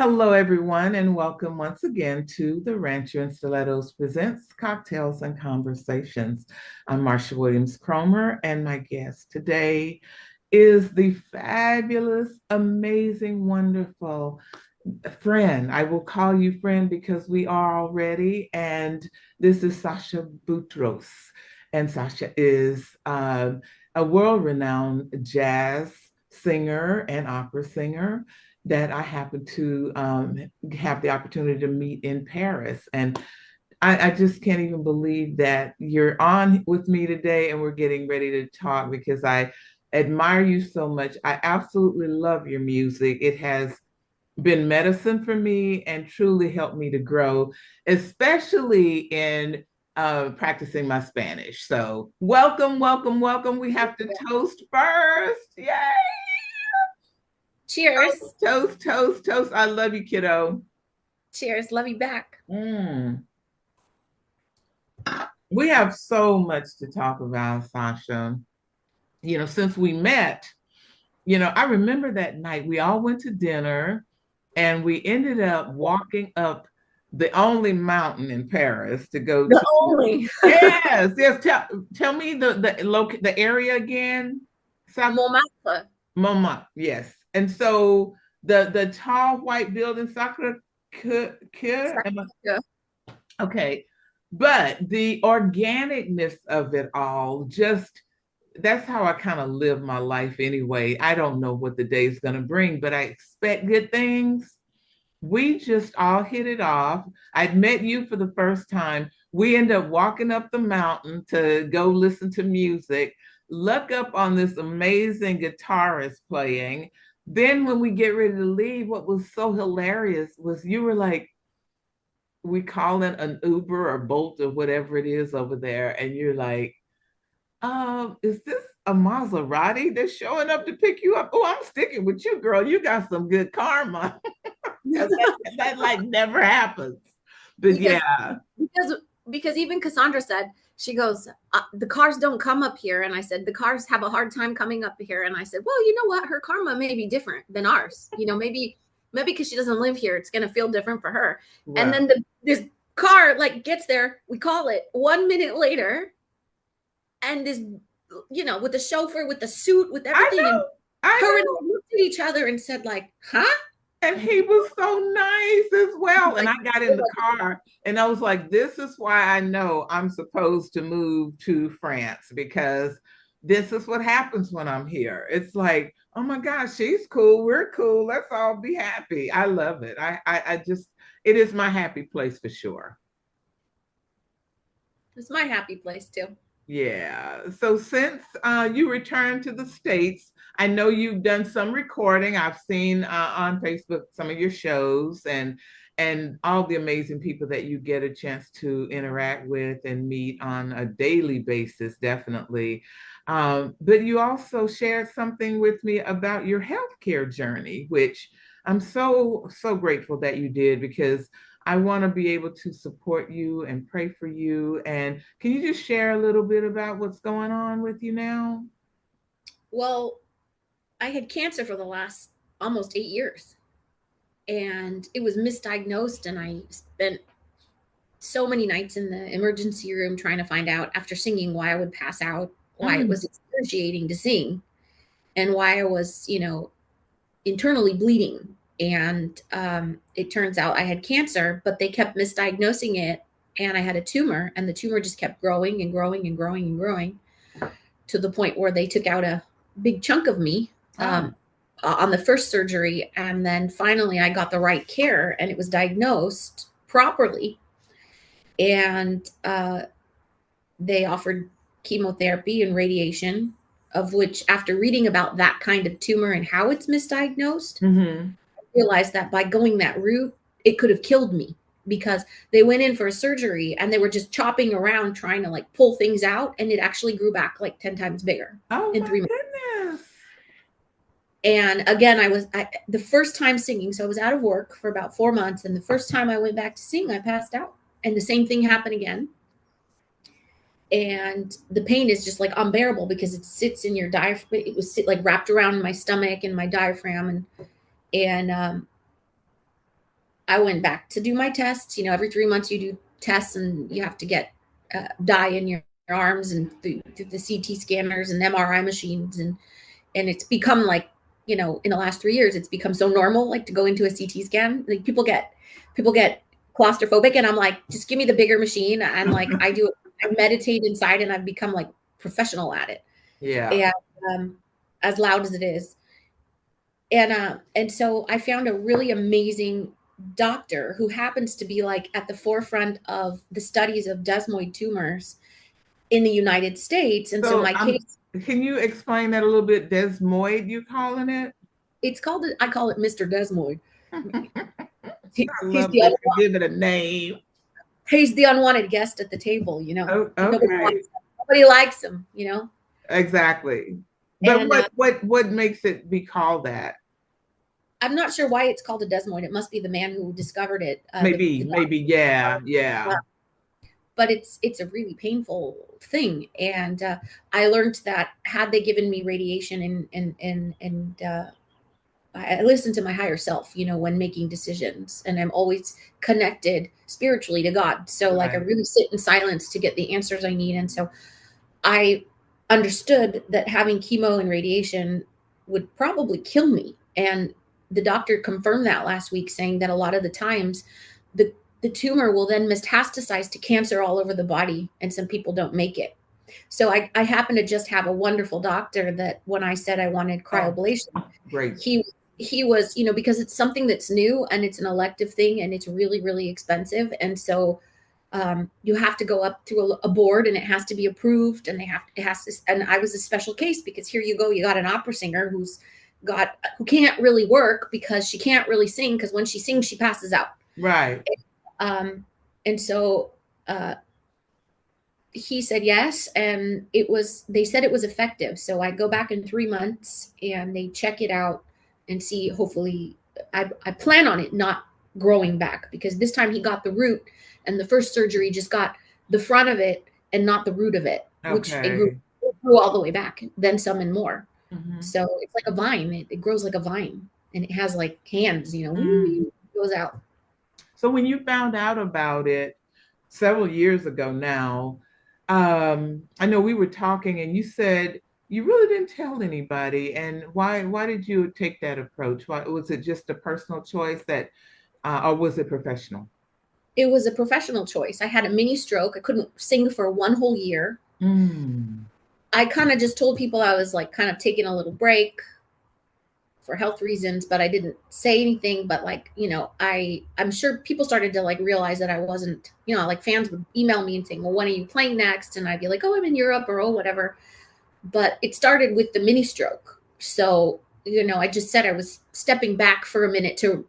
Hello, everyone, and welcome once again to the Rancher and Stilettos Presents Cocktails and Conversations. I'm Marsha Williams Cromer, and my guest today is the fabulous, amazing, wonderful friend. I will call you friend because we are already, and this is Sacha Boutros. And Sacha is a world-renowned jazz singer and opera singer that I happened to have the opportunity to meet in Paris. And I just can't even believe that you're on with me today and we're getting ready to talk because I admire you so much. I absolutely love your music. It has been medicine for me and truly helped me to grow, especially in practicing my Spanish. So welcome, welcome, welcome. We have to toast first. Yay! Cheers. Toast, toast, toast. I love you, kiddo. Cheers. Love you back. Mm. We have so much to talk about, Sasha. Since we met, I remember that night we all went to dinner and we ended up walking up the only mountain in Paris to go The to. only Yes, yes. Tell me the area again. Montmartre. Montmartre, yes. And so the tall white building, Sacre Coeur, Sacha. okay. But the organicness of it all, just that's how I kind of live my life anyway. I don't know what the day is going to bring, but I expect good things. We just all hit it off. I'd met you for the first time. We end up walking up the mountain to go listen to music, look up on this amazing guitarist playing. Then when we get ready to leave, what was so hilarious was you were like, we call it an Uber or Bolt or whatever it is over there, and you're like, is this a Maserati that's showing up to pick you up? Oh, I'm sticking with you, girl. You got some good karma. that like never happens. But because yeah. because because even Cassandra said, she goes, the cars don't come up here. And I said, the cars have a hard time coming up here. And I said, well, you know what? Her karma may be different than ours. Maybe because she doesn't live here, it's going to feel different for her. And Well, then this car like gets there. We call it 1 minute later. And this, with the chauffeur, with the suit, with I everything. And know. I her and know. I looked at each other and said like, huh? And he was so nice as well. And Like, I got in the car and I was like, this is why I know I'm supposed to move to France because this is what happens when I'm here. It's like, oh my gosh, she's cool. We're cool. Let's all be happy. I love it. I just, it is my happy place for sure. it's my happy place too. Yeah. So since you returned to the States, I know you've done some recording. I've seen on Facebook some of your shows and all the amazing people that you get a chance to interact with and meet on a daily basis, definitely. But you also shared something with me about your healthcare journey, which I'm so, so grateful that you did because I want to be able to support you and pray for you. And can you just share a little bit about what's going on with you now? Well, I had cancer for the last almost 8 years, and it was misdiagnosed. And I spent so many nights in the emergency room trying to find out after singing why I would pass out, why it Mm. was excruciating to sing, and why I was, internally bleeding. And it turns out I had cancer, but they kept misdiagnosing it. And I had a tumor, and the tumor just kept growing and growing and growing and growing to the point where they took out a big chunk of me Oh, on the first surgery. And then finally, I got the right care and it was diagnosed properly. And they offered chemotherapy and radiation, of which, after reading about that kind of tumor and how it's misdiagnosed, mm-hmm. I realized that by going that route, it could have killed me, because they went in for a surgery and they were just chopping around trying to like pull things out, and it actually grew back like 10 times bigger Oh in my 3 months. goodness. And again, the first time singing, so I was out of work for about 4 months, and the first time I went back to sing, I passed out, and the same thing happened again. And the pain is just like unbearable because it sits in your diaphragm. It was like wrapped around my stomach and my diaphragm, and I went back to do my tests. Every 3 months you do tests, and you have to get dye in your arms and through the CT scanners and MRI machines, and it's become like, in the last 3 years, it's become so normal, like to go into a CT scan. Like people get claustrophobic, and I'm like, just give me the bigger machine. And like I meditate inside, and I've become like professional at it. Yeah. And as loud as it is, and so I found a really amazing doctor who happens to be like at the forefront of the studies of desmoid tumors in the United States. And so So my case, can you explain that a little bit? Desmoid, you calling it? I call it Mr. Desmoid. I He's love the that you give it a name. he's the unwanted guest at the table. Oh, Nobody okay. likes him. Nobody likes him. Exactly. But And what makes it be called that? I'm not sure why it's called a desmoid. It must be the man who discovered it. Maybe, yeah, Uh, yeah. but it's a really painful thing. And I learned that had they given me radiation, and I listen to my higher self, when making decisions, and I'm always connected spiritually to God. So like I Right. really sit in silence to get the answers I need. And so I understood that having chemo and radiation would probably kill me. And the doctor confirmed that last week, saying that a lot of the times the the tumor will then metastasize to cancer all over the body, and some people don't make it. So I happen to just have a wonderful doctor that when I said I wanted Oh, cryoablation, great. he was, because it's something that's new and it's an elective thing and it's really, really expensive. And so you have to go up through a board, and it has to be approved, and it has to, and I was a special case because here you go, you got an opera singer who can't really work because she can't really sing, because when she sings, she passes out. Right. Um, and so uh, he said yes, and they said it was effective. So I go back in 3 months and they check it out and see, hopefully, I plan on it not growing back, because this time he got the root, and the first surgery just got the front of it and not the root of it, which Okay. it grew all the way back, then some and more. Hmm. So it's like a vine. It grows like a vine, and it has like hands, Mm. it goes out. So when you found out about it several years ago now, I know we were talking and you said you really didn't tell anybody. And why did you take that approach? Why was it just a personal choice that or was it professional? It was a professional choice. I had a mini stroke. I couldn't sing for one whole year. Mm. I kind of just told people I was like kind of taking a little break for health reasons, but I didn't say anything. But like, I'm sure people started to like realize that I wasn't, like fans would email me and saying, well, when are you playing next? And I'd be like, oh, I'm in Europe, or oh, whatever. But it started with the mini stroke. So, I just said I was stepping back for a minute to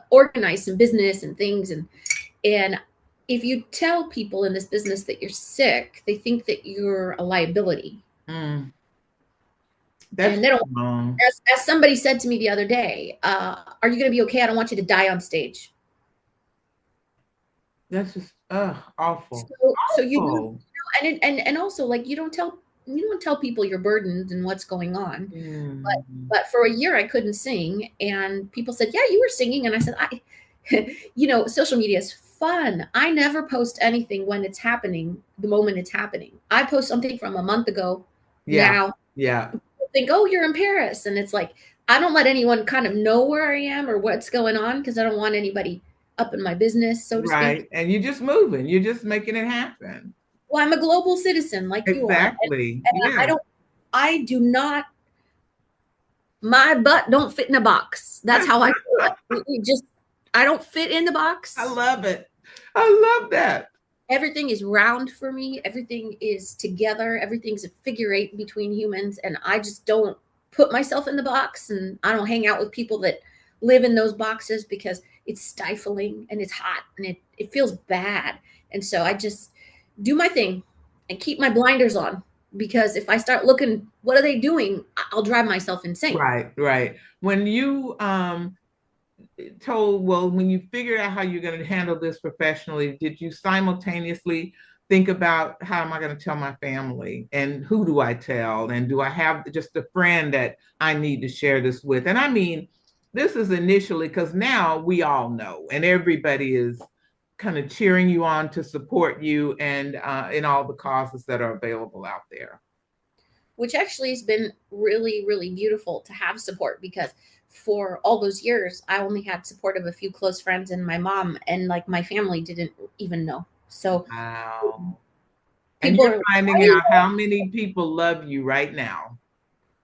organize some business and things. And if you tell people in this business that you're sick, they think that you're a liability. Mm. That's And they don't, wrong. as somebody said to me the other day, are you going to be okay? I don't want you to die on stage. That's just awful. So Awful. and also, like, you don't tell people your burdens and what's going on. But Mm. but for a year I couldn't sing, and people said, "Yeah, you were singing," and I said, "I, social media is fun. I never post anything when it's happening, the moment it's happening. I post something from a month ago. Yeah. Now Yeah. people think, oh, you're in Paris, and it's like I don't let anyone kind of know where I am or what's going on, because I don't want anybody up in my business, so to speak. Right. And you're just moving. You're just making it happen. Well, I'm a global citizen like you are, Exactly. and I Yes. don't, I do not, my butt don't fit in a box. That's how I feel it. I don't fit in the I box. love it. I love that. Everything is round for me. Everything is together. Everything's a figure eight between humans. And I just don't put myself in the box. And I don't hang out with people that live in those boxes, because it's stifling and it's hot and it feels bad. And so I just do my thing and keep my blinders on, because if I start looking, what are they doing? I'll drive myself insane. Right, right. When you when you figured out how you're going to handle this professionally, did you simultaneously think about how am I going to tell my family and who do I tell? And do I have just a friend that I need to share this with? And I mean, this is initially because now we all know and everybody is kind of cheering you on to support you and in all the causes that are available out there. Which actually has been really, really beautiful to have support, because for all those years, I only had support of a few close friends and my mom, and like my family didn't even know. So Wow. And people you're are like, finding "Why?" out how many people love you right now.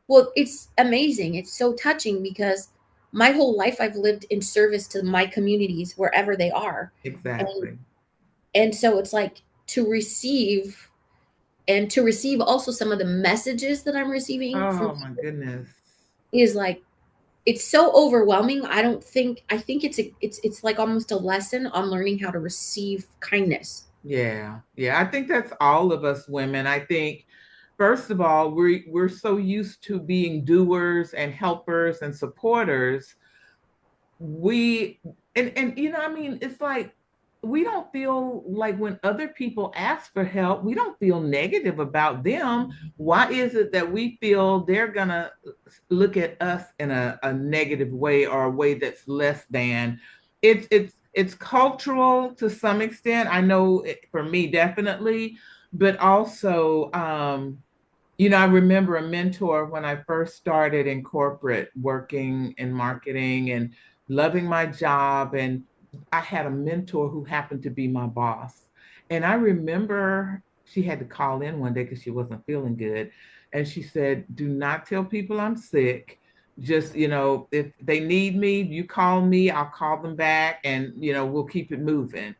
Well, it's amazing. It's so touching because my whole life I've lived in service to my communities wherever they are. And Exactly. and so it's like to receive, and to receive also some of the messages that I'm receiving from Oh my people goodness. is like, it's so overwhelming. I think it's like almost a lesson on learning how to receive kindness. Yeah. Yeah. I think that's all of us women. I think first of all, we're so used to being doers and helpers and supporters we and you know I mean it's like we don't feel like when other people ask for help we don't feel negative about them. Why is it that we feel they're gonna look at us in a negative way or a way that's less than? It's cultural to some extent. I know for me definitely, but also you know, I remember a mentor when I first started in corporate working in marketing and loving my job. And I had a mentor who happened to be my boss. And I remember she had to call in one day because she wasn't feeling good. And she said, do not tell people I'm sick. Just, you know, if they need me, you call me, I'll call them back and, you know, we'll keep it moving.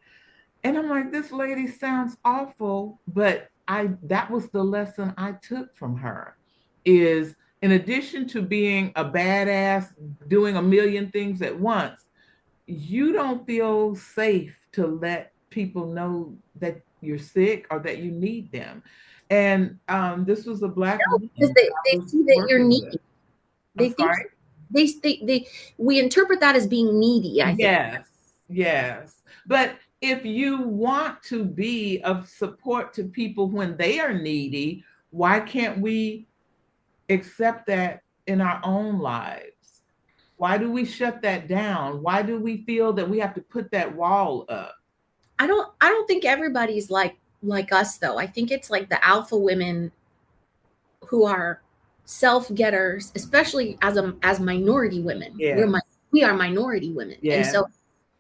And I'm like, this lady sounds awful, but I that was the lesson I took from her is in addition to being a badass, doing a million things at once, you don't feel safe to let people know that you're sick or that you need them. And this was a black No, woman because that I they was see that you're working with. needy. I'm They think sorry. they we interpret that as being needy, I think. Yes, yes. But if you want to be of support to people when they are needy, why can't we accept that in our own lives? Why do we shut that down? Why do we feel that we have to put that wall up? I don't think everybody's like us though. I think it's like the alpha women who are self-getters, especially as minority women. Yes, We are minority women. And yes, so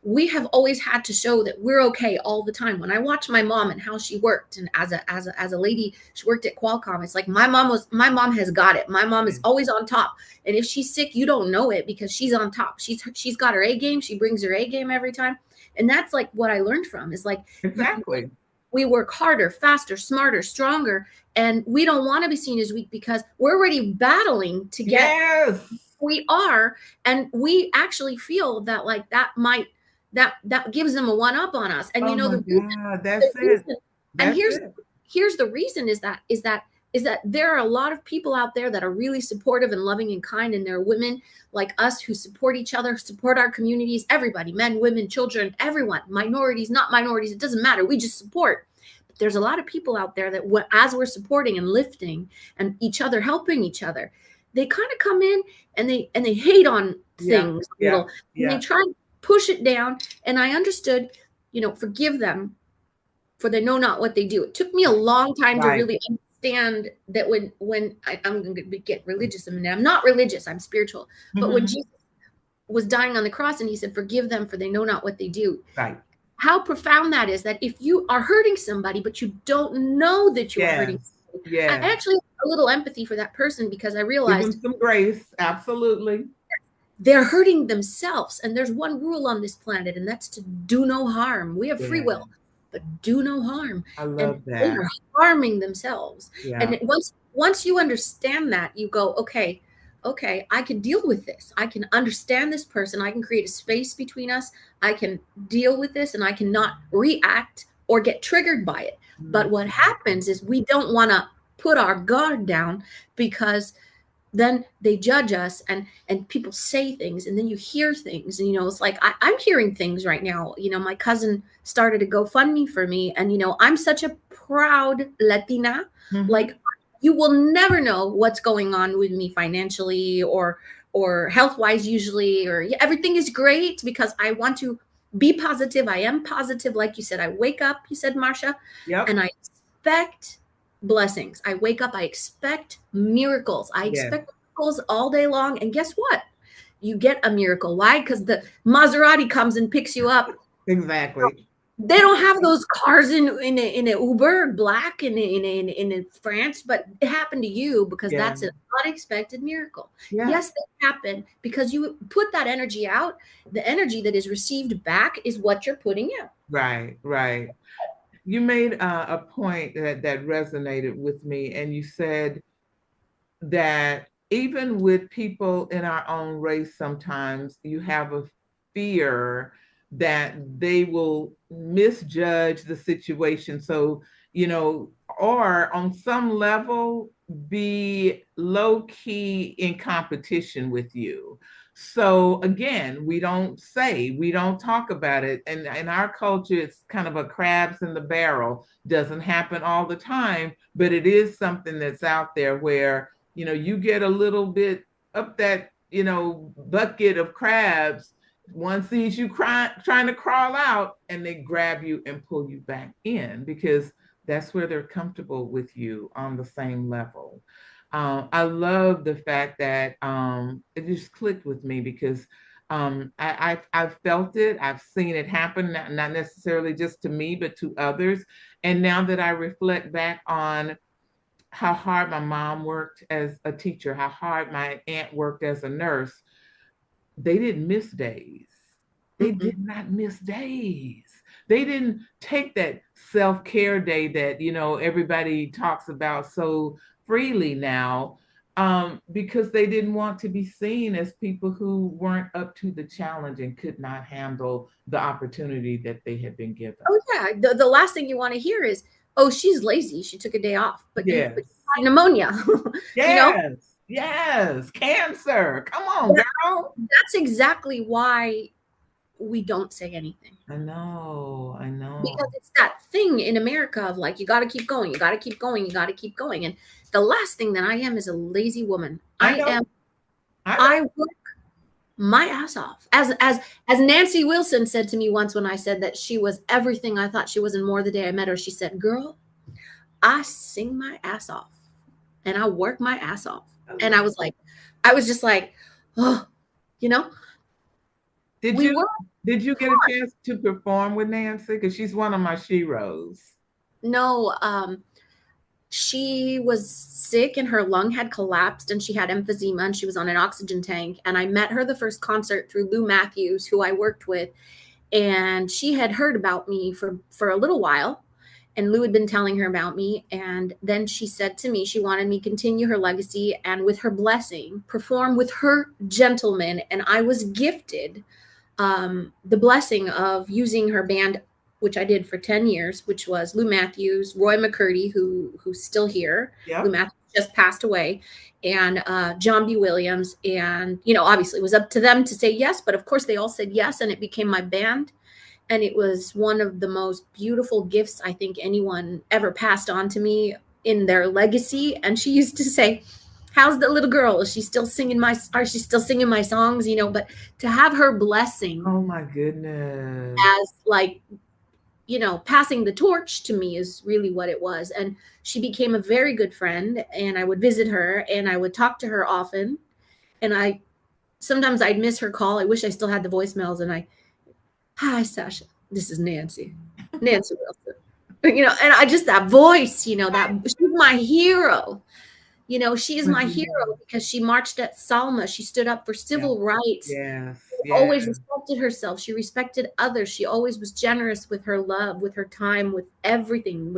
we have always had to show that we're okay all the time. When I watch my mom and how she worked, and as a lady, she worked at Qualcomm. It's like my mom has got it. My mom is yes. always on top. And if she's sick, you don't know it because she's on top. She's got her A game. She brings her A game every time. And that's like what I learned from is like you Exactly. we work harder, faster, smarter, stronger, and we don't want to be seen as weak because we're already battling to get Yes. we are, and we actually feel that like that gives them a one up on us. And Oh you know my God, that's the it. reason and That's it. here's the reason is that there are a lot of people out there that are really supportive and loving and kind, and there are women like us who support each other, support our communities, everybody, men, women, children, everyone, minorities, not minorities, it doesn't matter, we just support. But there's a lot of people out there that as we're supporting and lifting and each other, helping each other, they kind of come in and they hate on Yeah, things a yeah, little, and they yeah. try to push it down. And I understood, forgive them, for they know not what they do. It took me a long time to Right. really understand that I'm going to get religious, and I'm not religious, I'm spiritual. But when Mhm. Jesus was dying on the cross and he said, forgive them, for they know not what they do. Right. How profound that is, that if you are hurting somebody, but you don't know that you are hurting Yes. somebody, I Yes. actually have a little empathy for that person, because I Give them realized some grace. Absolutely. they're hurting themselves. And there's one rule on this planet, and that's to do no harm. We have free Yeah. will, but do no harm. I And love they that. are harming themselves. Yeah. And once you understand that, you go, okay, I can deal with this. I can understand this person. I can create a space between us. I can deal with this, and I cannot react or get triggered by it. Mm. But what happens is we don't want to put our guard down, because then they judge us, and people say things, and then you hear things, and it's like I'm hearing things right now. My cousin started a GoFundMe for me, and I'm such a proud Latina. Mhm. Like, you will never know what's going on with me financially, or or health wise usually, or yeah, everything is great because I want to be positive. I am positive. Like you said, I wake up, you said, Marsha, Yep. and I expect blessings. I wake up, I expect miracles. I Yes. expect miracles all day long. And guess what? You get a miracle. Why? Because the Maserati comes and picks you up. Exactly. They don't have those cars in a Uber Black in France, but it happened to you because Yeah. that's an unexpected miracle. Yeah. Yes, they happen because you put that energy out. The energy that is received back is what you're putting out. Right. Right. You made a point that resonated with me, and you said that even with people in our own race, sometimes you have a fear that they will misjudge the situation. So, or on some level, be low key in competition with you. So again, we don't talk about it. And in our culture, it's kind of a crabs in the barrel. Doesn't happen all the time, but it is something that's out there where you get a little bit up that, bucket of crabs. One sees you trying to crawl out, and they grab you and pull you back in because that's where they're comfortable with you on the same level. I love the fact that it just clicked with me because I've felt it. I've seen it happen, not necessarily just to me, but to others. And now that I reflect back on how hard my mom worked as a teacher, how hard my aunt worked as a nurse, they didn't miss days. They Mm-mm. did not miss days. They didn't take that self-care day that, everybody talks about so freely now, because they didn't want to be seen as people who weren't up to the challenge and could not handle the opportunity that they had been given. Oh yeah, the last thing you want to hear is, "Oh, she's lazy. She took a day off." But Yes. you had pneumonia, you know. Yes. Yes. Cancer. Come on, That, girl. that's exactly why we don't say anything. I know. I Because know. it's that thing in America of like, you got to keep going, you got to keep going, you got to keep going. And the last thing that I am is a lazy woman. I know. I know. I work my ass off. As Nancy Wilson said to me once when I said that she was everything I thought she was and more the day I met her, she said, "Girl, I sing my ass off and I work my ass off." I And love I was like, I was just like, oh, you know, Did we you work did you get a hard. chance to perform with Nancy? Because she's one of my sheroes. No, she was sick and her lung had collapsed and she had emphysema and she was on an oxygen tank. And I met her the first concert through Lou Matthews, who I worked with. And she had heard about me for a little while. And Lou had been telling her about me. And then she said to me, she wanted me to continue her legacy and with her blessing, perform with her gentleman. And I was gifted the blessing of using her band, which I did for 10 years, which was Lou Matthews, Roy McCurdy, who's still here. Lou Yep. Matthews just passed away, and John B. Williams. And, obviously it was up to them to say yes, but of course they all said yes, and it became my band. And it was one of the most beautiful gifts I think anyone ever passed on to me in their legacy. And she used to say, "How's the little girl? Is she still singing my? Are she still singing my songs?" But to have her blessing Oh my goodness. as like passing the torch to me is really what it was. And she became a very good friend. And I would visit her and I would talk to her often. And I sometimes I'd miss her call. I wish I still had the voicemails. And "Hi, Sacha. This is Nancy Wilson." And I just that voice, that she's my hero. She is My my hero goodness. because she marched at Salma. She stood up for Yeah. civil rights. Yes. She Yes. always respected herself. She respected others. She always was generous with her love, with her time, with everything.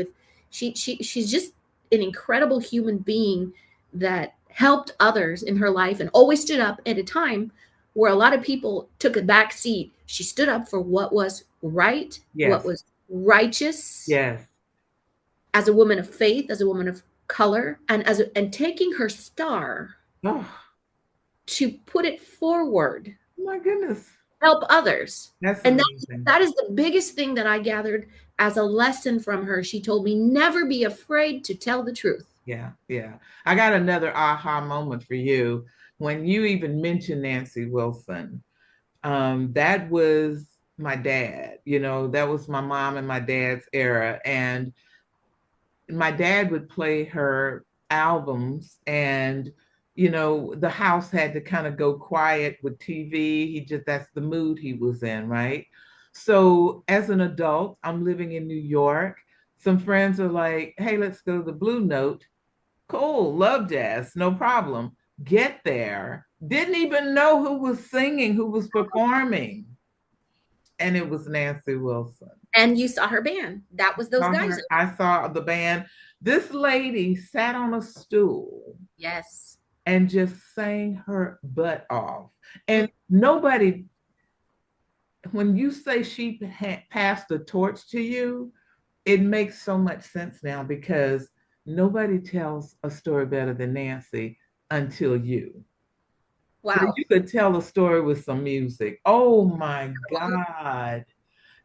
She's just an incredible human being that helped others in her life and always stood up at a time where a lot of people took a back seat. She stood up for what was right, what Yes. was righteous, Yes. as a woman of faith, as a woman of color, and taking her star Oh to put it forward, my goodness. help others. That's And amazing. that is the biggest thing that I gathered as a lesson from her. She told me never be afraid to tell the truth. Yeah. Yeah. I got another aha moment for you. when you even mentioned Nancy Wilson, that was my dad. That was my mom and my dad's era. And my dad would play her albums, and the house had to kind of go quiet with TV. That's the mood he was in, right? So as an adult, I'm living in New York. Some friends are like, hey, let's go to the Blue Note. Cool, love jazz, no problem. Get there, didn't even know who was singing, who was performing, and it was Nancy Wilson. And you saw her band. That was those guys. I saw the band. This lady sat on a stool Yes. and just sang her butt off. And nobody, when you say she passed the torch to you, it makes so much sense now, because nobody tells a story better than Nancy until you. So Wow. you could tell a story with some music. Oh my God.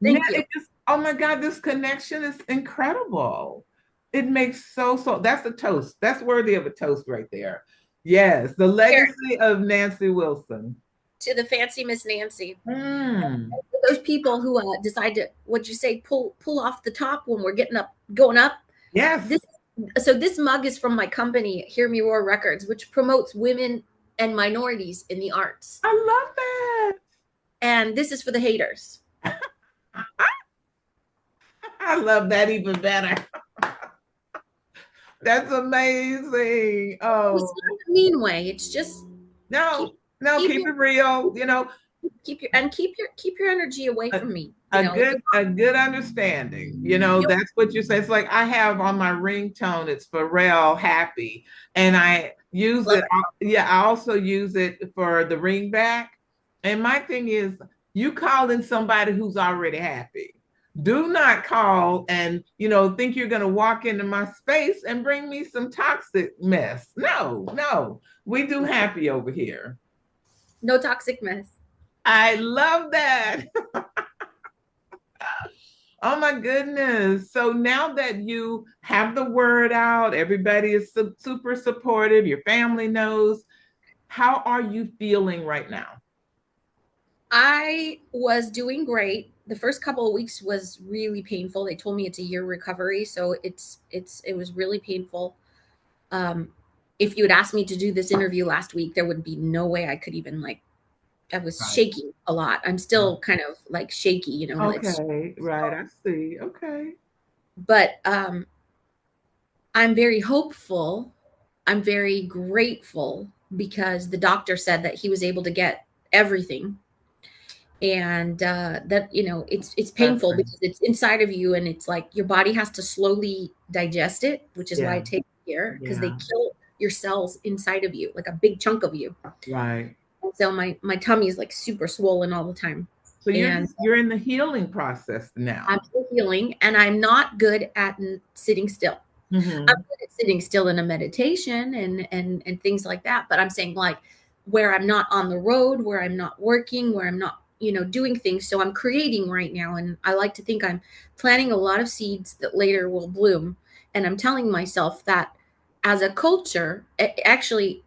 Thank you. Oh my God, this connection is incredible. It makes so, that's a toast. That's worthy of a toast right there. Yes, the legacy of Nancy Wilson. To the fancy Miss Nancy. Mm. Those people who decide to, what'd you say, pull off the top when we're going up. Yes. This mug is from my company, Hear Me Roar Records, which promotes women and minorities in the arts. I love that. And this is for the haters. I love that even better. That's amazing. Oh, it's not a mean way. It's just keep it real. Keep your energy away from me. A good understanding. That's what you say. It's like I have on my ringtone, it's Pharrell Happy, and I use it. Yeah, I also use it for the ring back. And my thing is, you call in somebody who's already happy. Do not call and think you're going to walk into my space and bring me some toxic mess. No, we do happy over here. No toxic mess. I love that. Oh my goodness. So now that you have the word out, everybody is super supportive, your family knows, how are you feeling right now? I was doing great. The first couple of weeks was really painful. They told me it's a year recovery, so it was really painful. If you had asked me to do this interview last week, there would be no way I could even I was shaking a lot. I'm still kind of like shaky, Okay, right. I see. Okay. But I'm very hopeful. I'm very grateful because the doctor said that he was able to get everything. And that, it's painful because it's inside of you, and it's like your body has to slowly digest it, which is why it takes care, because they kill your cells inside of you, like a big chunk of you. Right. And so my tummy is like super swollen all the time. So you're in the healing process now. I'm still healing, and I'm not good at sitting still. Mm-hmm. I'm good at sitting still in a meditation and things like that. But I'm saying, like, where I'm not on the road, where I'm not working, where I'm not, doing things. So I'm creating right now. And I like to think I'm planting a lot of seeds that later will bloom. And I'm telling myself that as a culture, actually,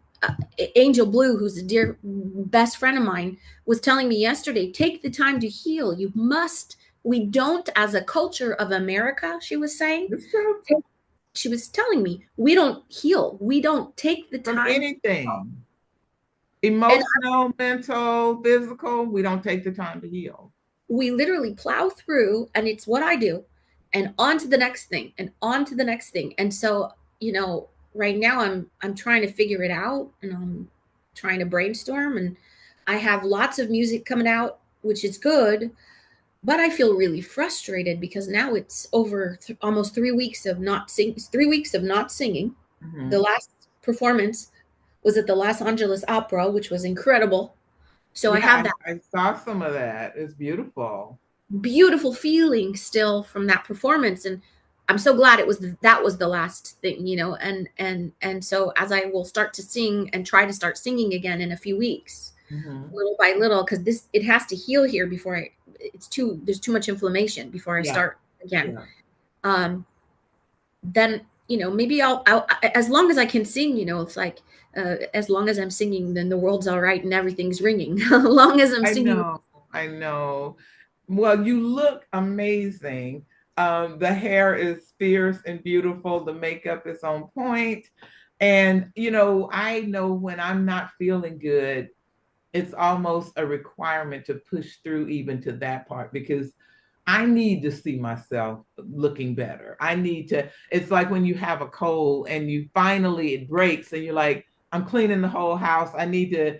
Angel Blue, who's a dear best friend of mine, was telling me yesterday, take the time to heal. You must. We don't, as a culture of America, she was saying, she was telling me, we don't heal. We don't take the time. From anything. Emotional, mental, physical, we don't take the time to heal. We literally plow through, and it's what I do, and on to the next thing, and on to the next thing. And so, right now I'm trying to figure it out, and I'm trying to brainstorm, and I have lots of music coming out, which is good, but I feel really frustrated because now it's over almost 3 weeks of not singing. 3 weeks of not singing. Mm-hmm. The last performance was at the Los Angeles Opera, which was incredible. So I have that. I saw some of that. It's beautiful. Beautiful feeling still from that performance, and I'm so glad that was the last thing, and so as I will start to sing and try to start singing again in a few weeks, little by little, because it has to heal here before there's too much inflammation before I start again. Then maybe I'll as long as I can sing, it's like, as long as I'm singing, then the world's all right and everything's ringing. As long as I'm I singing. know, I know. Well, you look amazing. The hair is fierce and beautiful. The makeup is on point. And, I know when I'm not feeling good, it's almost a requirement to push through even to that part because I need to see myself looking better. I need to, it's like when you have a cold and you finally, it breaks and you're like, I'm cleaning the whole house. I need to,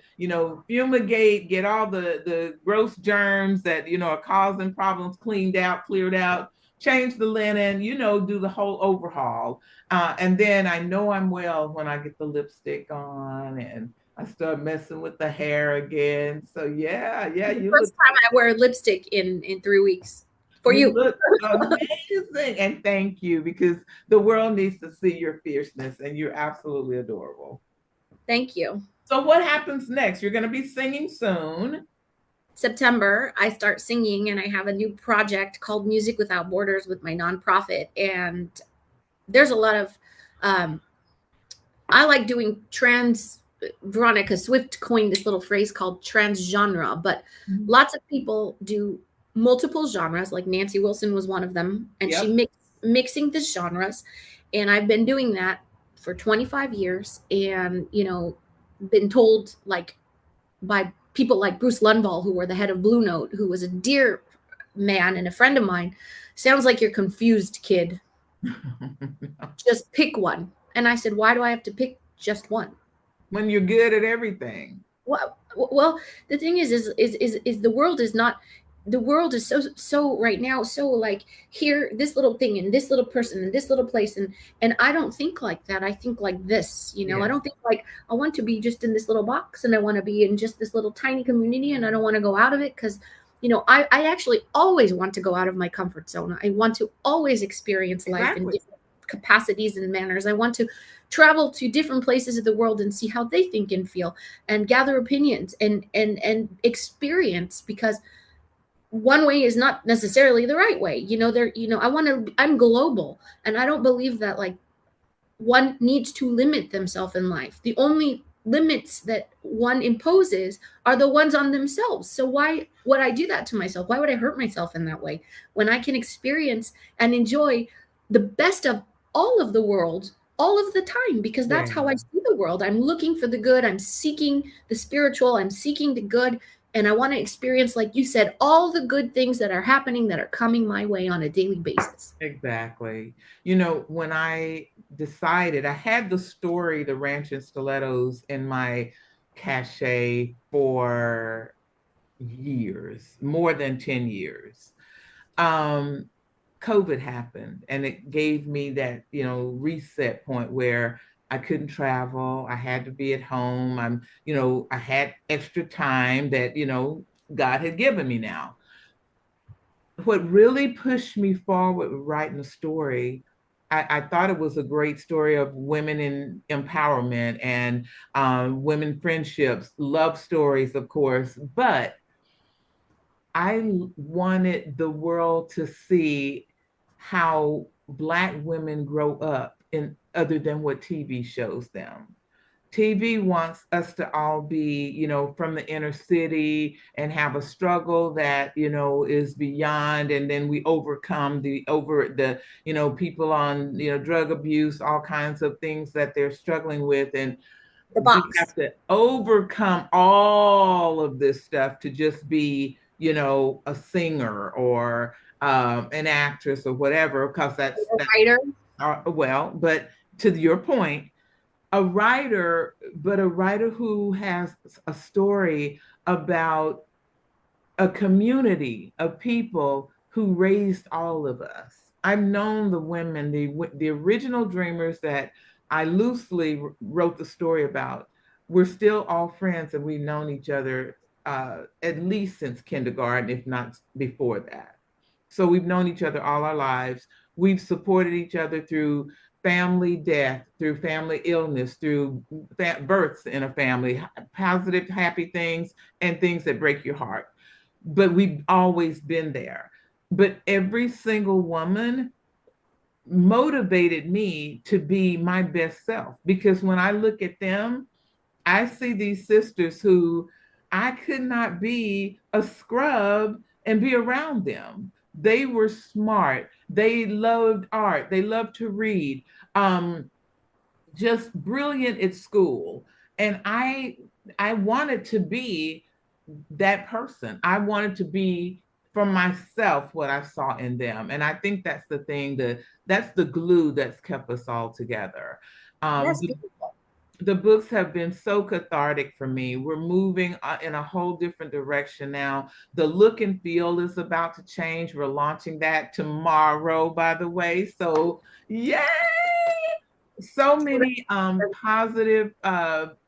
fumigate, get all the gross germs that, are causing problems cleaned out, cleared out, change the linen, do the whole overhaul. And then I know I'm well when I get the lipstick on and I start messing with the hair again. So yeah, yeah, The first time I wear lipstick in 3 weeks for you you. look amazing. And thank you because the world needs to see your fierceness and you're absolutely adorable. Thank you. So what happens next? You're going to be singing soon. September, I start singing, and I have a new project called Music Without Borders with my nonprofit. And there's a lot of, um, I like doing trans. Veronica Swift coined this little phrase called transgenre, but Mhm. lots of people do multiple genres. Like Nancy Wilson was one of them, and she Yep. mixing the genres. And I've been doing that for 25 years, and been told, like, by people like Bruce Lundvall, who were the head of Blue Note, who was a dear man and a friend of mine. Sounds like you're confused, kid. Just pick one. And I said, why do I have to pick just one? When you're good at everything. Well, the thing is the world is not. The world is so right now, so like, here, this little thing and this little person and this little place, and I don't think like that. I think like this. I Yes, don't think like I want to be just in this little box, and I want to be in just this little tiny community, and I don't want to go out of it, because I actually always want to go out of my comfort zone. I want to always experience life in exactly. different capacities and manners. I want to travel to different places of the world and see how they think and feel, and gather opinions and experience, because one way is not necessarily the right way. I'm global, and I don't believe that, like, one needs to limit themselves in life. The only limits that one imposes are the ones on themselves. So why would I do that to myself? Why would I hurt myself in that way when I can experience and enjoy the best of all of the world all of the time? Because that's how I Yeah. see the world. I'm looking for the good. I'm seeking the spiritual. I'm seeking the good. And I want to experience, like you said, all the good things that are happening, that are coming my way on a daily basis. Exactly. When I decided, I had the story, The Ranch and Stilettos, in my cachet for years, more than 10 years. Um, COVID happened and it gave me that, reset point where I couldn't travel. I had to be at home. I had extra time that, God had given me now. What really pushed me forward with writing a story, I thought it was a great story of women in empowerment and women friendships, love stories, of course, but I wanted the world to see how Black women grow up in other than what TV shows them. TV wants us to all be, from the inner city and have a struggle that, is beyond, and then we overcome people on, drug abuse, all kinds of things that they're struggling with. And The we have box. to overcome all of this stuff to just be, a singer or an actress or whatever, because that's Writer. well, but to your point, a writer, but a writer who has a story about a community of people who raised all of us. I've known the women, the original dreamers that I loosely wrote the story about. We're still all friends, and we've known each other at least since kindergarten, if not before that. So we've known each other all our lives. We've supported each other through family death, through family illness, through births in a family, positive, happy things, and things that break your heart. But we've always been there. But every single woman motivated me to be my best self. Because when I look at them, I see these sisters who I could not be a scrub and be around them. They were smart. They loved art. They loved to read. Um, just brilliant at school. And I wanted to be that person. I wanted to be for myself what I saw in them. And I think that's the thing that that's the glue that's kept us all together. That's The, beautiful. the books have been so cathartic for me. We're moving in a whole different direction now. The look and feel is about to change. We're launching that tomorrow, by the way. So, yay! So many positive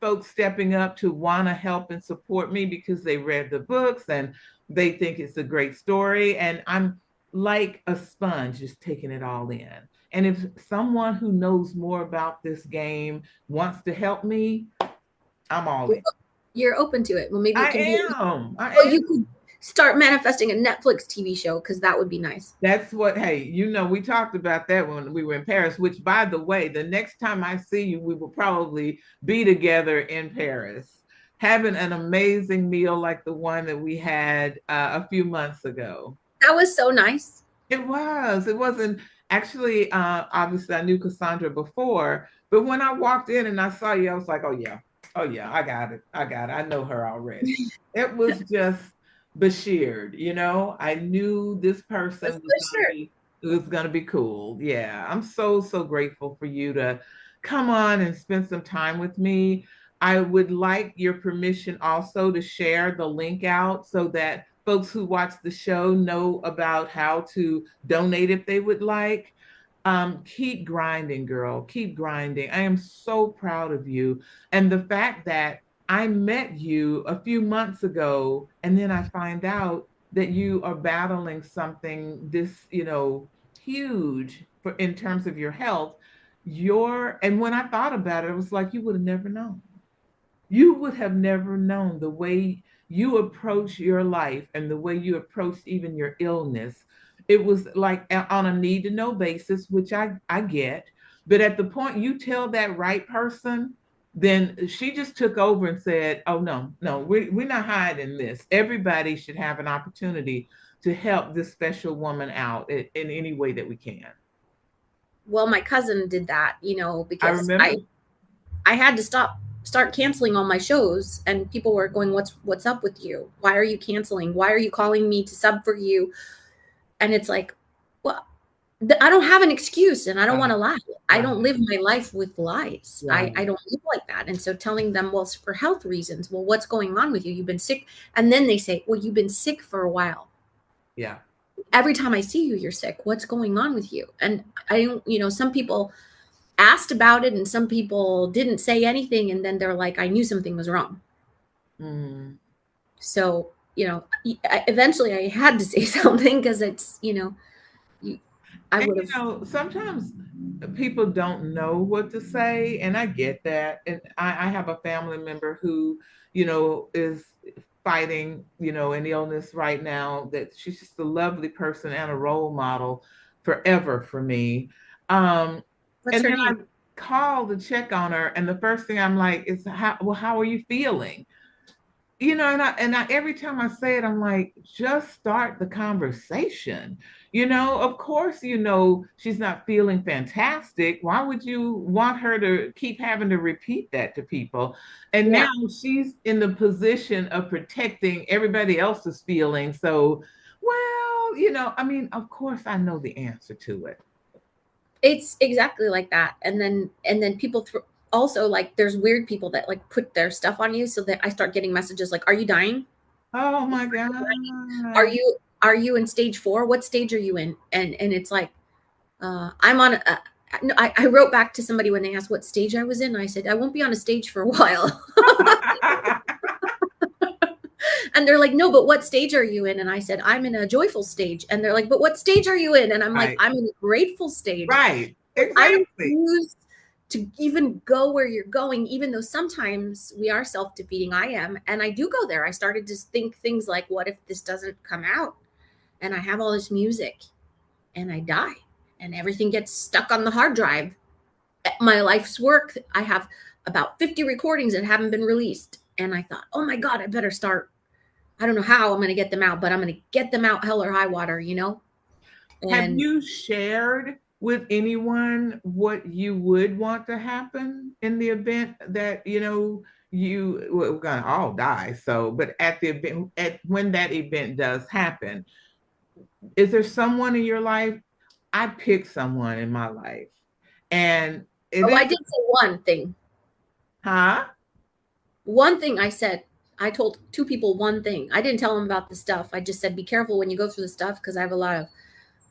folks stepping up to want to help and support me because they read the books and they think it's a great story. And I'm like a sponge, just taking it all in. And if someone who knows more about this game wants to help me, I'm all in. You're open to it. Well, maybe it can be. I am. I Well, am. you could start manifesting a Netflix TV show because that would be nice. That's what, hey, we talked about that when we were in Paris, which, by the way, the next time I see you, we will probably be together in Paris, having an amazing meal like the one that we had a few months ago. That was so nice. It was. It wasn't actually, obviously, I knew Cassandra before, but when I walked in and I saw you, I was like, oh, yeah, I got it. I got it. I know her already. It was just Bashired, I knew this person That's was for going to sure. be, it was going to be cool. Yeah, I'm so, so grateful for you to come on and spend some time with me. I would like your permission also to share the link out so that folks who watch the show know about how to donate if they would like. Keep grinding, girl. Keep grinding. I am so proud of you. And the fact that I met you a few months ago, and then I find out that you are battling something this, huge for in terms of your health. And when I thought about it, it was like you would have never known. You would have never known the way you approach your life and the way you approach even your illness. It was like on a need to know basis, which I get. But at the point you tell that right person, then she just took over and said, oh, no, no, we're not hiding this. Everybody should have an opportunity to help this special woman out in any way that we can. Well, my cousin did that, I because I remember. I had to start canceling all my shows, and people were going, what's up with you? Why are you canceling? Why are you calling me to sub for you? And it's like, well, I don't have an excuse, and I don't want Right, to lie. I don't right, live my life with lies. I right. don't live like that. And so telling them, well, it's for health reasons. Well, what's going on with you? You've been sick. And then they say, well, you've been sick for a while. Yeah. Every time I see you, you're sick. What's going on with you? And I don't, some people asked about it and some people didn't say anything. And then they're like, I knew something was wrong. Mm. So, eventually I had to say something because it's, I And would have. sometimes people don't know what to say, and I get that. And I have a family member who, is fighting, an illness right now. That she's just a lovely person and a role model forever for me. What's And her then I name? call to check on her, and the first thing I'm like is, how are you feeling? And I every time I say it, I'm like, just start the conversation. Of course, she's not feeling fantastic. Why would you want her to keep having to repeat that to people? And now Yeah. she's in the position of protecting everybody else's feelings. So, well, I mean, of course I know the answer to it. It's exactly like that. And then people also, like, there's weird people that like put their stuff on you, so that I start getting messages like, are you dying? Oh my Are God. you are you in stage 4? What stage are you in? And it's like, I'm on no, I wrote back to somebody when they asked what stage I was in. I said, I won't be on a stage for a while. And they're like, no, but what stage are you in? And I said, I'm in a joyful stage. And they're like, but what stage are you in? And I'm like, Right, I'm in a grateful stage. right, I exactly. refuse to even go where you're going, even though sometimes we are self defeating. I am. And I do go there. I started to think things like, what if this doesn't come out? And I have all this music and I die? and everything gets stuck on the hard drive. My life's work, I have about 50 recordings that haven't been released. And I thought, oh my God, I better start. I don't know how I'm going to get them out, but I'm going to get them out hell or high water, you know? Have And you shared with anyone what you would want to happen in the event that, you well, we're gonna all die? So, but at the event, at when that event does happen, is there someone in your life? I picked someone in my life, and it oh, I is, did say one thing. huh? One thing I said, I told two people one thing. I didn't tell them about the stuff. I just said, be careful when you go through the stuff because I have a lot of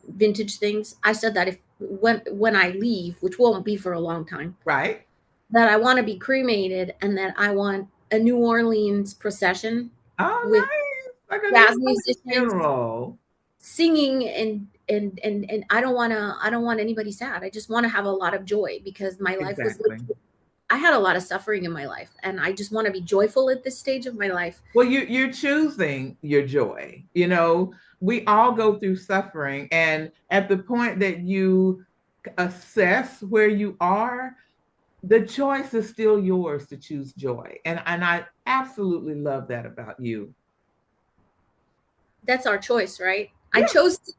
vintage things. I said that if when I leave, which won't be for a long time, Right? that I want to be cremated and that I want a New Orleans procession Oh, with nice. Like a New jazz Orleans musicians funeral. singing and I don't want anybody sad. I just want to have a lot of joy because my life was Exactly. I had a lot of suffering in my life and I just want to be joyful at this stage of my life. Well, you're choosing your joy. We all go through suffering, and at the point that you assess where you are, the choice is still yours to choose joy. And I absolutely love that about you. That's our choice, right? Yeah,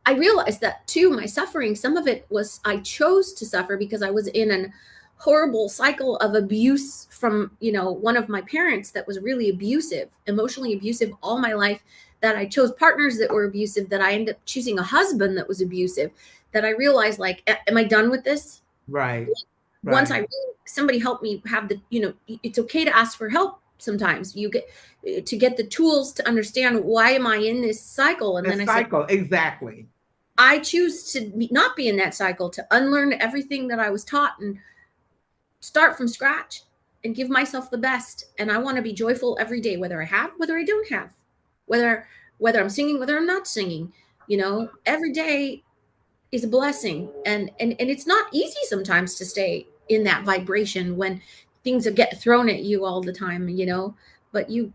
I realized that too. My suffering, some of it was I chose to suffer because I was in an horrible cycle of abuse from, one of my parents that was really abusive, emotionally abusive all my life, that I chose partners that were abusive, that I ended up choosing a husband that was abusive, that I realized like, am I done with this? right, Once right. somebody helped me have it's okay to ask for help sometimes. You get to get the tools to understand why am I in this cycle. And The then I said, cycle, exactly. I choose to not be in that cycle, to unlearn everything that I was taught and start from scratch and give myself the best. And I want to be joyful every day, whether I have, whether I don't have, whether I'm singing, whether I'm not singing. Every day is a blessing, and it's not easy sometimes to stay in that vibration when things get thrown at you all the time. But you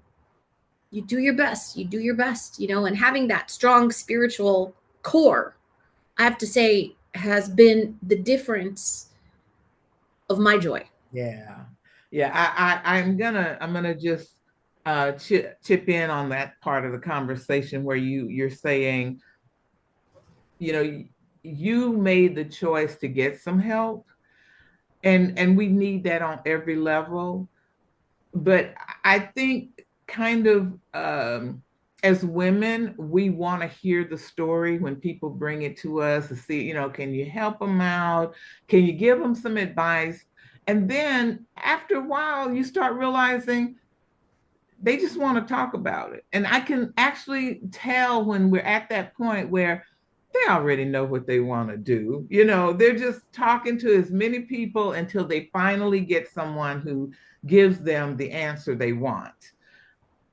do your best. You do your best. And having that strong spiritual core, I have to say, has been the difference of my joy. Yeah. Yeah. I'm gonna just chip in on that part of the conversation where you're saying, you know, you made the choice to get some help, and we need that on every level. But I think kind of as women, we want to hear the story when people bring it to us to see, can you help them out? Can you give them some advice? And then after a while, you start realizing they just want to talk about it. And I can actually tell when we're at that point where they already know what they want to do. They're just talking to as many people until they finally get someone who gives them the answer they want.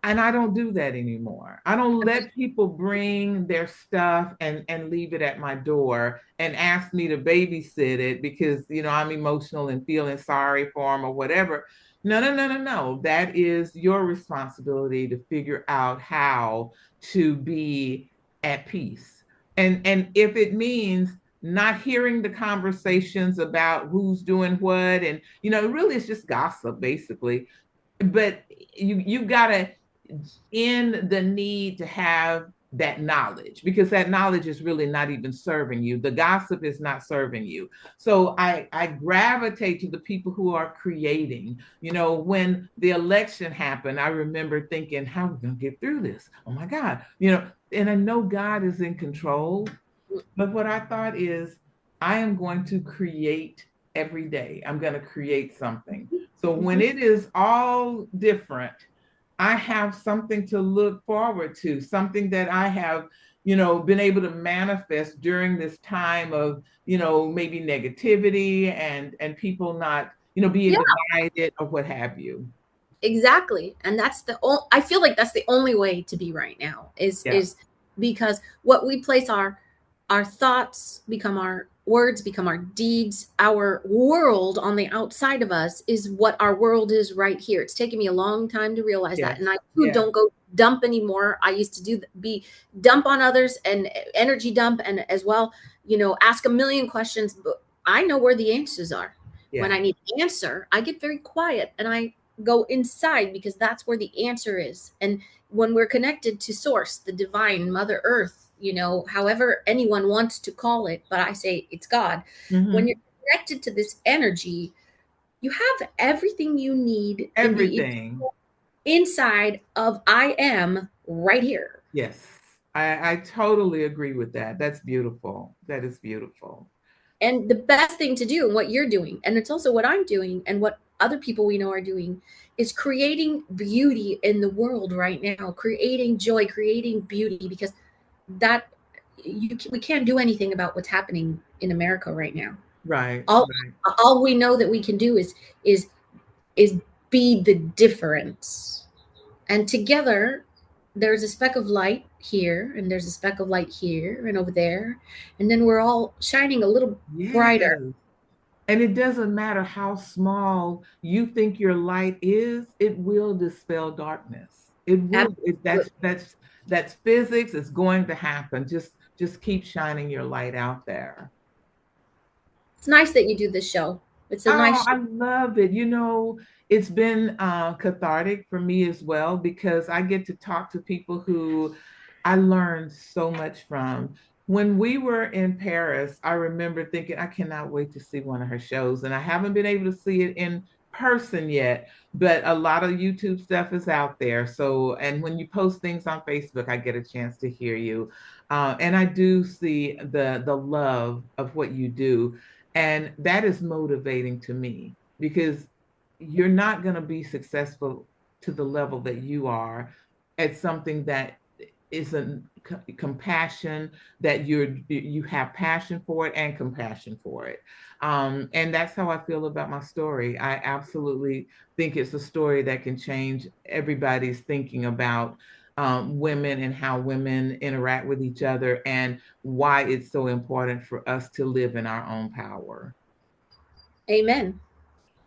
And I don't do that anymore. I don't let people bring their stuff and leave it at my door and ask me to babysit it because, I'm emotional and feeling sorry for them or whatever. No, no, no, no, no. That is your responsibility to figure out how to be at peace. And if it means not hearing the conversations about who's doing what, and really it's just gossip basically. But you gotta in the need to have that knowledge, because that knowledge is really not even serving you. The gossip is not serving you. So I gravitate to the people who are creating. When the election happened, I remember thinking, how are we going to get through this? Oh my God. And I know God is in control, but what I thought is, I am going to create every day. I'm going to create something. So when Mhm. it is all different, I have something to look forward to, something that I have, been able to manifest during this time of, maybe negativity and people not, being Yeah, divided or what have you. exactly. And I feel like that's the only way to be right now Yeah. is because what we place our thoughts become our words, become our deeds. Our world on the outside of us is what our world is right here. It's taken me a long time to realize that. Yes. And I too Yeah. don't go dump anymore. I used to be dump on others and energy dump and as well. ask a million questions, but I know where the answers are. When Yeah. I need an answer, I get very quiet and I go inside because that's where the answer is. And when we're connected to source, the divine, Mother Earth, however anyone wants to call it, but I say it's God. When Hmm. you're connected to this energy, you have everything you need in the Everything. inside of I am right here. Yes. I totally agree with that. That's beautiful. That is beautiful. And the best thing to do, and what you're doing, and it's also what I'm doing, and what other people we know are doing, is creating beauty in the world right now, creating joy, creating beauty, because that we can't do anything about what's happening in America right now. Right. All Right. all we know that we can do is is be the difference. And together, there's a speck of light here, and there's a speck of light here, and over there. And then we're all shining a little brighter. Yes. And it doesn't matter how small you think your light is, it will dispel darkness. It will. Absolutely. That's physics. It's going to happen. Just keep shining your light out there. It's nice that you do this show. It's a Oh, nice I show. love it. It's been cathartic for me as well because I get to talk to people who I learned so much from. When we were in Paris, I remember thinking, I cannot wait to see one of her shows. And I haven't been able to see it in person yet, but a lot of YouTube stuff is out there. So, and when you post things on Facebook, I get a chance to hear you. And I do see the love of what you do. And that is motivating to me because you're not going to be successful to the level that you are at something that isn't compassion, that you have passion for it and compassion for it. And that's how I feel about my story. I absolutely think it's a story that can change everybody's thinking about women and how women interact with each other and why it's so important for us to live in our own power. Amen.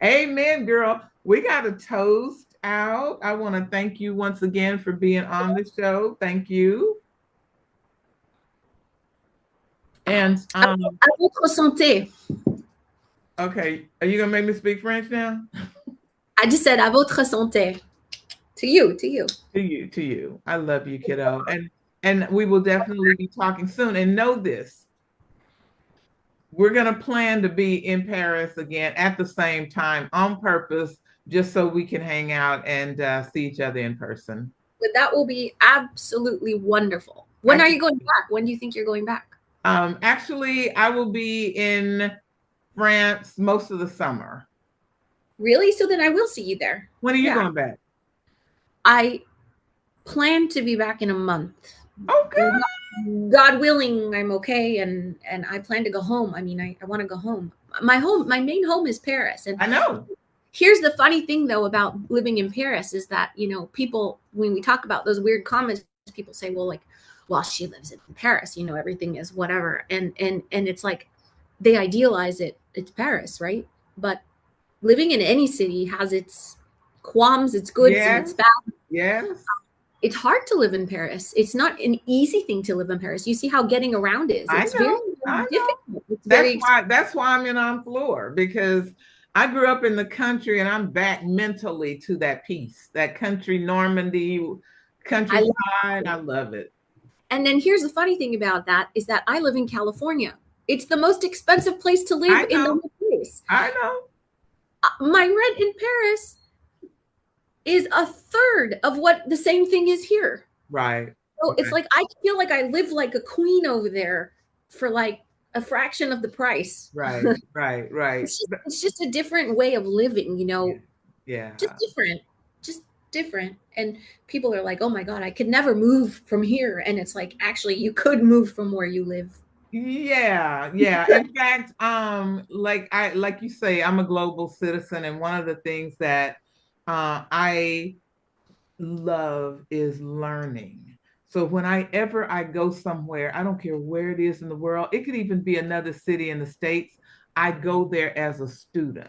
Amen, girl. We got a toast out. I want to thank you once again for being on the show. Thank you. And À votre santé. okay, are you gonna make me speak French now? I just said à votre santé. To you, to you. To you, to you. I love you, kiddo. And we will definitely be talking soon. And know this, we're gonna plan to be in Paris again at the same time on purpose, just so we can hang out and see each other in person. But that will be absolutely wonderful. I When are you going back? When do you think you're going back? actually I will be in France most of the summer. Really? So then I will see you there. When are you Yeah. going back? I plan to be back in a month. Okay. God willing, I'm okay, and I plan to go home. I mean, I want to go home. My main home is Paris, and I know. here's the funny thing though about living in Paris is that people, when we talk about those weird comments, people say, well, like, well, she lives in Paris, everything is whatever, and it's like they idealize it. It's Paris, right? But living in any city has its qualms, its goods, and its Yes, bad. yes. It's hard to live in Paris. It's not an easy thing to live in Paris. You see how getting around is. I It's very, know. very I know. difficult. It's very That's why I'm in on floor because I grew up in the country and I'm back mentally to that piece, that country Normandy I love countryside. I it. love it. And then here's the funny thing about that is that I live in California. It's the most expensive place to live I in the know. whole place. I know. My rent in Paris is a third of what the same thing is here. Right. So it's Right. like I feel like I live like a queen over there for like a fraction of the price. Right. Right. Right. It's just a different way of living, Yeah. just Yeah. different, just different. And people are like, oh my God, I could never move from here. And it's like, actually, you could move from where you live. Yeah, yeah. In fact, like you say, I'm a global citizen, and one of the things that I love is learning. So whenever I go somewhere, I don't care where it is in the world, it could even be another city in the States, I go there as a student.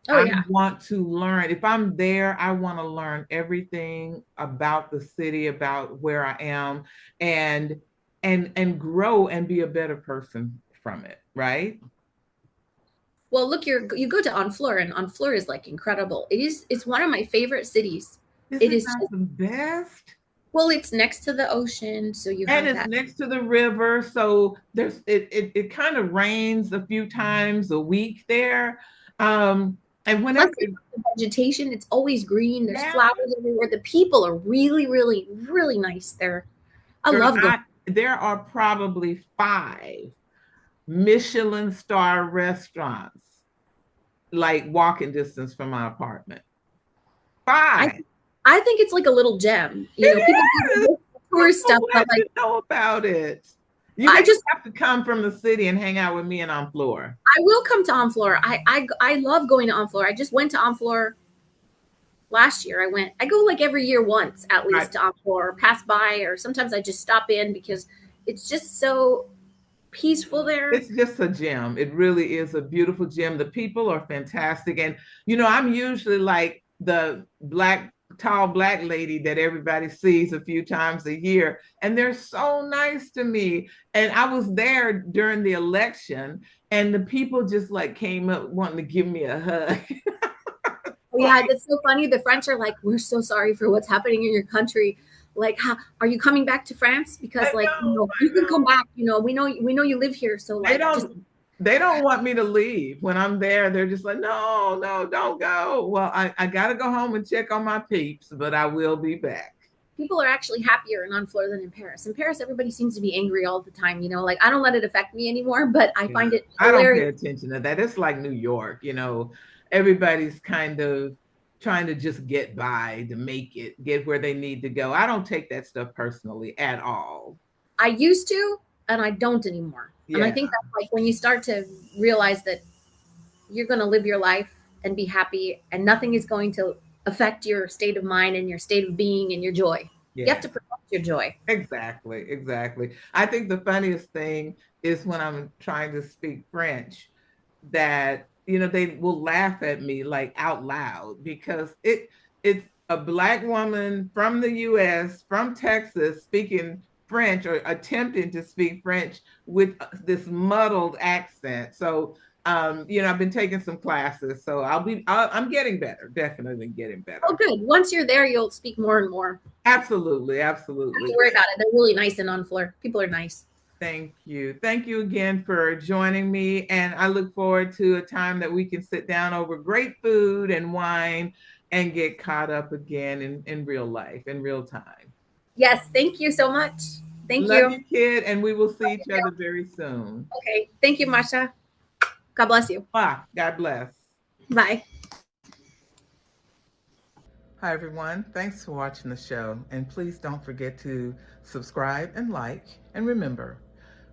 Oh, I yeah. want to learn. If I'm there, I want to learn everything about the city, about where I am. And and grow and be a better person from it, right? Well, look, you go to Honfleur, and Honfleur is like incredible. It's one of my favorite cities. Is It it is not just, the best? well, it's next to the ocean, so you And have it's that. next to the river, so it kind of rains a few times a week there. And Plus, whenever the vegetation, it's always green. There's yeah, flowers everywhere. The people are really, really, really nice there. I girl, love going. there are probably 5 Michelin star restaurants like walking distance from my apartment. I 5. I think it's like a little gem. It People is. do I'm tourist so stuff, but glad like you know about it. You're I gonna just have to come from the city and hang out with me and on floor. I will come to Honfleur. I love going to Honfleur. I just went to Honfleur last year. I go like every year once at Right. least to Honfleur, or pass by, or sometimes I just stop in because it's just so peaceful there. It's just a gem. It really is a beautiful gem. The people are fantastic. And, I'm usually like the tall black lady that everybody sees a few times a year. And they're so nice to me. And I was there during the election, and the people just like came up wanting to give me a hug. Oh, yeah, Like, that's so funny. The French are like, we're so sorry for what's happening in your country. Like, how, are you coming back to France? Because like, you I can come know. back. We know you live here. So They like, just don't they don't want me to leave when I'm there. They're just like, no, no, don't go. Well, I gotta go home and check on my peeps, but I will be back. people are actually happier in Honfleur than in Paris. In Paris, everybody seems to be angry all the time. Like I don't let it affect me anymore, but I Yeah. find it I don't pay hilarious. attention to that. It's like New York, everybody's kind of trying to just get by to make it, get where they need to go. I don't take that stuff personally at all. I used to, and I don't anymore. And I Yeah, think that's like when you start to realize that you're going to live your life and be happy, and nothing is going to affect your state of mind and your state of being and your joy. You have yeah. to protect your joy. Exactly, exactly. I think the funniest thing is when I'm trying to speak French that they will laugh at me like out loud because it's a black woman from the US, from Texas, speaking French or attempting to speak French with this muddled accent. So I've been taking some classes, so I'm getting better, definitely getting Oh, better. good. Once you're there, you'll speak more and more. Absolutely, Don't have to absolutely. worry about it. They're really nice and on floor. People are nice. Thank you. Thank you again for joining me. And I look forward to a time that we can sit down over great food and wine and get caught up again in real life, in real time. Yes. Thank you so much. Thank Love you. you, kid. And we will see each other very soon. Okay. Thank you, Masha. God bless you. God bless. Bye. Hi, everyone. Thanks for watching the show. And please don't forget to subscribe and like. And remember,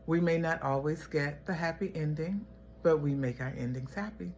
we may not always get the happy ending, but we make our endings happy.